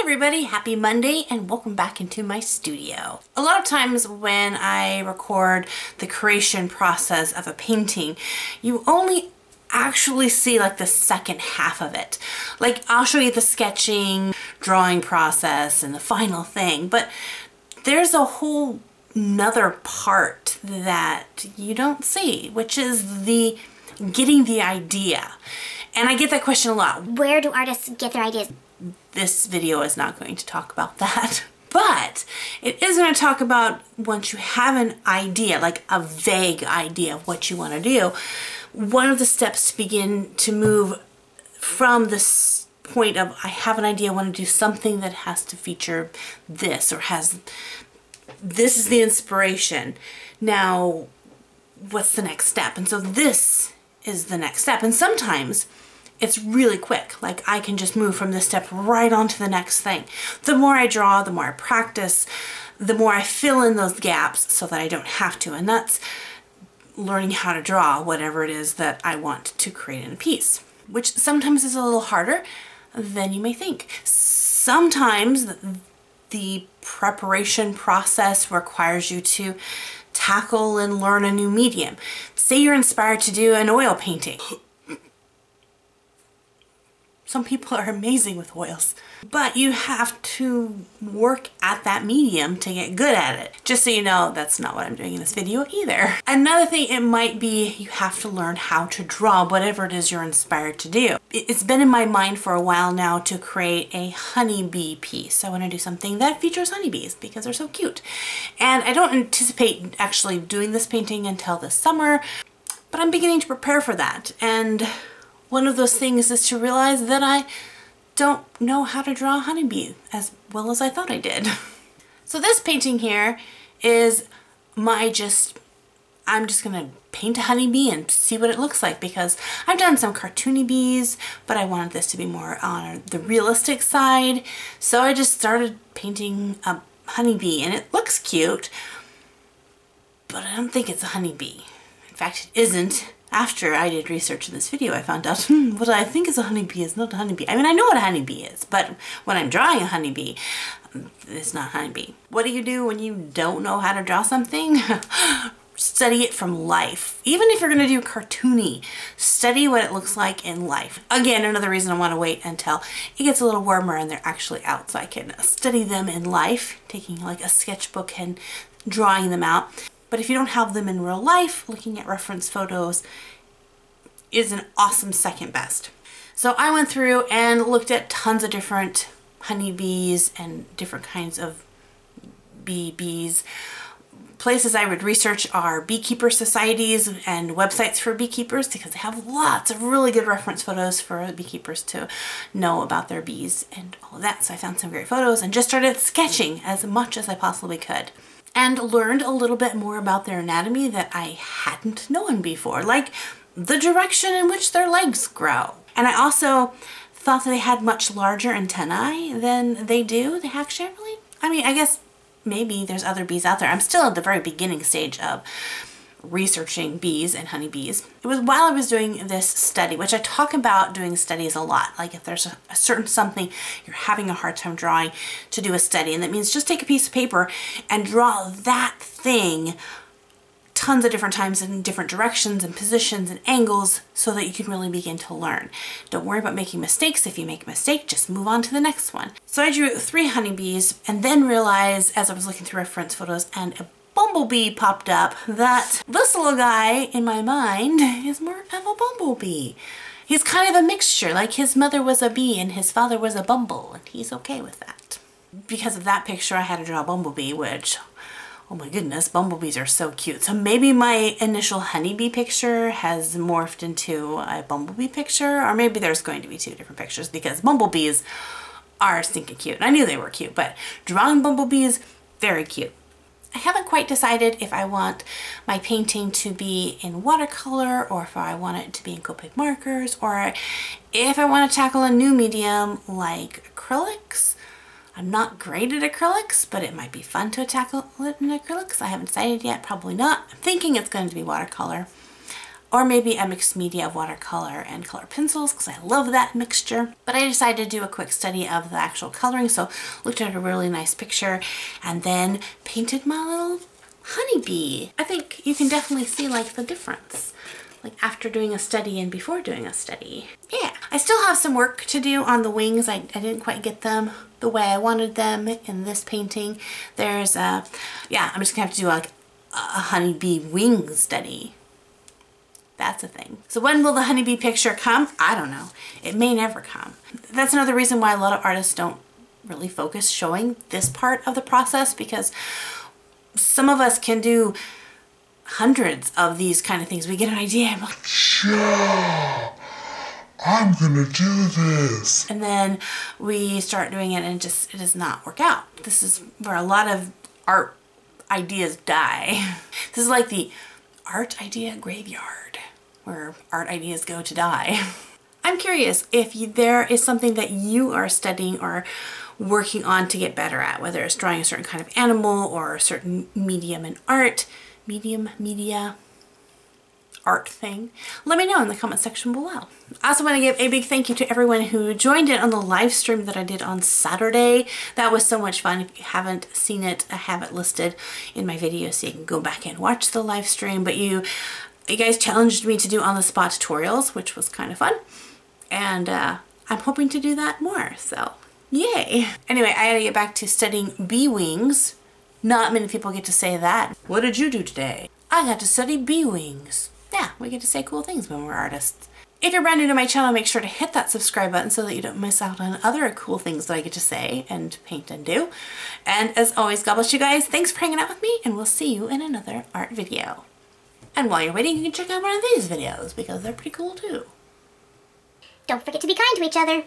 everybody, happy Monday and welcome back into my studio. A lot of times when I record the creation process of a painting, you only actually see like the second half of it. Like I'll show you the sketching, drawing process and the final thing, but there's a whole nother part that you don't see, which is the getting the idea. And I get that question a lot. Where do artists get their ideas? This video is not going to talk about that, but it is going to talk about once you have an idea, like a vague idea of what you want to do, one of the steps to begin to move from this point of I have an idea, I want to do something that has to feature this or has, this is the inspiration. Now, what's the next step? And so this is the next step. And sometimes it's really quick. Like I can just move from this step right on to the next thing. The more I draw, the more I practice, the more I fill in those gaps so that I don't have to. And that's learning how to draw whatever it is that I want to create in a piece, which sometimes is a little harder than you may think. Sometimes the preparation process requires you to tackle and learn a new medium. Say you're inspired to do an oil painting. Some people are amazing with oils, but you have to work at that medium to get good at it. Just so you know, that's not what I'm doing in this video either. Another thing it might be, you have to learn how to draw whatever it is you're inspired to do. It's been in my mind for a while now to create a honeybee piece. I want to do something that features honeybees because they're so cute. And I don't anticipate actually doing this painting until this summer, but I'm beginning to prepare for that. And one of those things is to realize that I don't know how to draw a honeybee as well as I thought I did. So this painting here is I'm just gonna paint a honeybee and see what it looks like, because I've done some cartoony bees, but I wanted this to be more on the realistic side. So I just started painting a honeybee and it looks cute, but I don't think it's a honeybee. In fact, it isn't. After I did research in this video, I found out what I think is a honeybee is not a honeybee. I mean, I know what a honeybee is, but when I'm drawing a honeybee, it's not a honeybee. What do you do when you don't know how to draw something? Study it from life. Even if you're going to do cartoony, study what it looks like in life. Again, another reason I want to wait until it gets a little warmer and they're actually out so I can study them in life, taking like a sketchbook and drawing them out. But if you don't have them in real life, looking at reference photos is an awesome second best. So I went through and looked at tons of different honeybees and different kinds of bees. Places I would research are beekeeper societies and websites for beekeepers, because they have lots of really good reference photos for beekeepers to know about their bees and all of that. So I found some great photos and just started sketching as much as I possibly could, and learned a little bit more about their anatomy that I hadn't known before, like the direction in which their legs grow. And I also thought that they had much larger antennae than they do. They actually really, I mean, I guess maybe there's other bees out there. I'm still at the very beginning stage of researching bees and honeybees. It was while I was doing this study, which I talk about doing studies a lot. Like if there's a certain something you're having a hard time drawing, to do a study. And that means just take a piece of paper and draw that thing tons of different times in different directions and positions and angles so that you can really begin to learn. Don't worry about making mistakes. If you make a mistake, just move on to the next one. So I drew 3 honeybees and then realized as I was looking through reference photos and a bumblebee popped up that this little guy in my mind is more of a bumblebee. He's kind of a mixture, like his mother was a bee and his father was a bumble, and he's okay with that. Because of that picture, I had to draw a bumblebee, which, oh my goodness, bumblebees are so cute. So maybe my initial honeybee picture has morphed into a bumblebee picture, or maybe there's going to be 2 different pictures, because bumblebees are stinking cute. I knew they were cute, but drawing bumblebees, very cute. I haven't quite decided if I want my painting to be in watercolor or if I want it to be in Copic markers, or if I want to tackle a new medium like acrylics. I'm not great at acrylics, but it might be fun to tackle it in acrylics. I haven't decided yet, probably not. I'm thinking it's going to be watercolor. or maybe a mixed media of watercolor and color pencils because I love that mixture. But I decided to do a quick study of the actual coloring, so looked at a really nice picture and then painted my little honeybee. I think you can definitely see like the difference, like after doing a study and before doing a study. Yeah, I still have some work to do on the wings. I didn't quite get them the way I wanted them in this painting. There's yeah, I'm just gonna have to do like a honeybee wing study. That's a thing. So when will the honeybee picture come? I don't know. It may never come. That's another reason why a lot of artists don't really focus showing this part of the process, because some of us can do hundreds of these kind of things. We get an idea, I'm like, yeah, I'm gonna do this. And then we start doing it and it does not work out. This is where a lot of art ideas die. This is like the art idea graveyard, where art ideas go to die. I'm curious if there is something that you are studying or working on to get better at, whether it's drawing a certain kind of animal or a certain medium in art, media, art thing. Let me know in the comment section below. I also want to give a big thank you to everyone who joined in on the live stream that I did on Saturday. That was so much fun. If you haven't seen it, I have it listed in my video so you can go back and watch the live stream. But you guys challenged me to do on-the-spot tutorials, which was kind of fun. And I'm hoping to do that more, so yay. Anyway, I gotta get back to studying bee wings. Not many people get to say that. What did you do today? I got to study bee wings. Yeah, we get to say cool things when we're artists. If you're brand new to my channel, make sure to hit that subscribe button so that you don't miss out on other cool things that I get to say and paint and do. And as always, God bless you guys. Thanks for hanging out with me, and we'll see you in another art video. And while you're waiting, you can check out one of these videos because they're pretty cool too. Don't forget to be kind to each other.